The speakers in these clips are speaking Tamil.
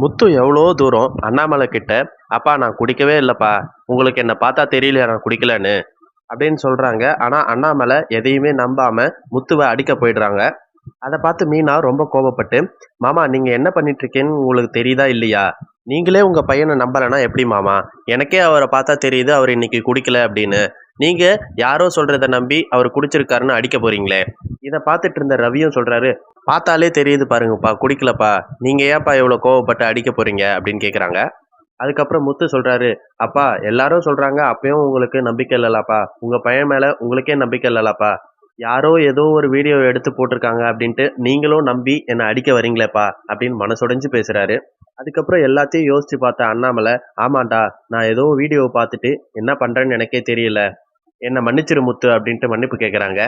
முத்து எவ்வளோ தூரம் அண்ணாமலை கிட்ட, "அப்பா நான் குடிக்கவே இல்லப்பா. உங்களுக்கு என்ன பார்த்தா தெரியலையா நான் குடிக்கலன்னு?" அப்படின்னு சொல்றாங்க. ஆனா அண்ணாமலை எதையுமே நம்பாம முத்துவ அடிக்க போயிடுறாங்க. அத பார்த்து மீனா ரொம்ப கோபப்பட்டு, "மாமா நீங்க என்ன பண்ணிட்டு இருக்கீங்கன்னு உங்களுக்கு தெரியுதா இல்லையா? நீங்களே உங்க பையன நம்பலன்னா எப்படி மாமா? எனக்கே அவர பார்த்தா தெரியுது அவரு இன்னைக்கு குடிக்கல அப்படின்னு. நீங்க யாரோ சொல்றத நம்பி அவரு குடிச்சிருக்காருன்னு அடிக்க போறீங்களே!" இத பார்த்துட்டு இருந்த ரவியும் சொல்றாரு, "பார்த்தாலே தெரியுது பாருங்கப்பா குடிக்கலப்பா. நீங்க ஏன்ப்பா இவ்வளோ கோவப்பட்டு அடிக்க போறீங்க?" அப்படின்னு கேட்குறாங்க. அதுக்கப்புறம் முத்து சொல்றாரு, "அப்பா எல்லாரும் சொல்றாங்க அப்பயும் உங்களுக்கு நம்பிக்கை இல்லலாப்பா. உங்க பையன் மேல உங்களுக்கே நம்பிக்கை இல்லலாப்பா. யாரோ ஏதோ ஒரு வீடியோ எடுத்து போட்டிருக்காங்க அப்படின்ட்டு நீங்களும் நம்பி என்ன அடிக்க வரீங்களேப்பா" அப்படின்னு மனசொடைஞ்சு பேசுறாரு. அதுக்கப்புறம் எல்லாத்தையும் யோசிச்சு பார்த்த அண்ணாமலை, "ஆமாண்டா நான் ஏதோ வீடியோவ பார்த்துட்டு என்ன பண்றேன்னு எனக்கே தெரியல. என்ன மன்னிச்சிரு முத்து" அப்படின்ட்டு மன்னிப்பு கேட்கறாங்க.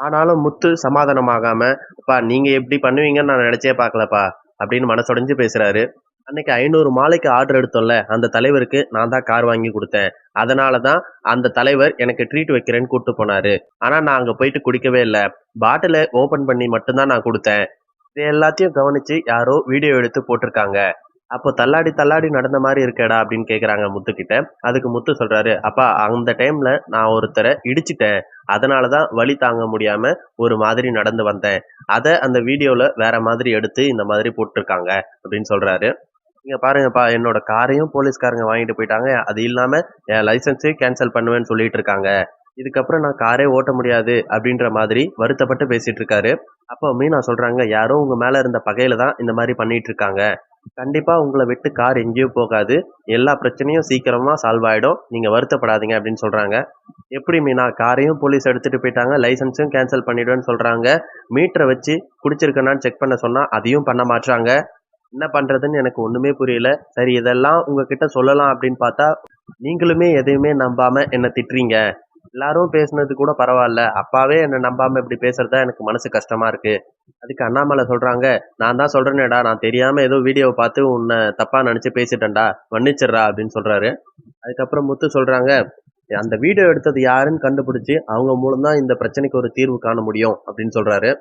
ஆனாலும் முத்து சமாதானமாகாம, "அப்பா நீங்க இப்படி பண்ணுவீங்கன்னு நான் நினைச்சே பார்க்கலப்பா" அப்படின்னு மனசொடைஞ்சு பேசுறாரு. அன்னைக்கு 500 மாலைக்கு ஆர்டர் எடுத்தோம்ல, அந்த தலைவருக்கு நான் தான் கார் வாங்கி குடுத்தேன். அதனால தான் அந்த தலைவர் எனக்கு ட்ரீட் வைக்கிறேன்னு கூட்டு போனாரு. ஆனா நான் அங்க போயிட்டு குடிக்கவே இல்ல. பாட்டில ஓப்பன் பண்ணி மட்டும் தான் நான் குடுத்தேன். இது எல்லாத்தையும் கவனிச்சு யாரோ வீடியோ எடுத்து போட்டிருக்காங்க. அப்போ தள்ளாடி தள்ளாடி நடந்த மாரி இருக்கேடா அப்படின்னு கேட்கறாங்க முத்துக்கிட்ட. அதுக்கு முத்து சொல்றாரு, "அப்பா அந்த டைம்ல நான் ஒருத்தர இடிச்சுட்டேன். அதனால தான் வலி தாங்க முடியாம ஒரு மாதிரி நடந்து வந்தேன். அத அந்த வீடியோல வேற மாதிரி எடுத்து இந்த மாதிரி போட்டுருக்காங்க" அப்படின்னு சொல்றாரு. "இங்க பாருங்கப்பா, என்னோட காரையும் போலீஸ்காரங்க வாங்கிட்டு போயிட்டாங்க. அது இல்லாம என் லைசென்ஸையும் கேன்சல் பண்ணுவேன்னு சொல்லிட்டு இருக்காங்க. இதுக்கப்புறம் நான் காரே ஓட்ட முடியாது" அப்படின்ற மாதிரி வருத்தப்பட்டு பேசிட்டு இருக்காரு. அப்போ மீனா சொல்றாங்க, "யாரோ உங்க மேல இருந்த பகையில தான் இந்த மாரி பண்ணிட்டு இருக்காங்க. கண்டிப்பா உங்கள விட்டு கார் எங்கேயும் போகாது. எல்லா பிரச்சனையும் சீக்கிரமா சால்வ் ஆயிடும். நீங்க வருத்தப்படாதீங்க" அப்படின்னு சொல்றாங்க. "எப்படி மீனா காரையும் போலீஸ் எடுத்துட்டு போயிட்டாங்க, லைசென்ஸையும் கேன்சல் பண்ணிடுவேன்னு சொல்றாங்க. மீட்டர வச்சு குடிச்சிருக்கனான்னு செக் பண்ண சொன்னா அதையும் பண்ண மாட்றாங்க. என்ன பண்றதுன்னு எனக்கு ஒண்ணுமே புரியல. சரி இதெல்லாம் உங்ககிட்ட சொல்லலாம் அப்படின்னு பார்த்தா, நீங்களுமே எதையுமே நம்பாம என்ன திட்டுறீங்க. எல்லாரும் பேசுனது கூட பரவால்ல. அப்பாவே என்ன நம்பாம இப்படி பேசுறது தான் எனக்கு மனசு கஷ்டமா இருக்கு." அதுக்கு அண்ணாமலை சொல்றாங்க, "நான் தான் சொல்றேனேடா, நான் தெரியாம ஏதோ வீடியோவ பார்த்து உன்ன தப்பா நெனச்சு பேசிட்டேன்டா. மன்னிச்சிடுறா" அப்படின்னு சொல்றாரு. அதுக்கப்புறம் முத்து சொல்றாங்க, "அந்த வீடியோ எடுத்தது யாருன்னு கண்டுபிடிச்சு, அவங்க மூலம் தான் இந்த பிரச்சனைக்கு ஒரு தீர்வு காண முடியும்" அப்படின்னு சொல்றாரு.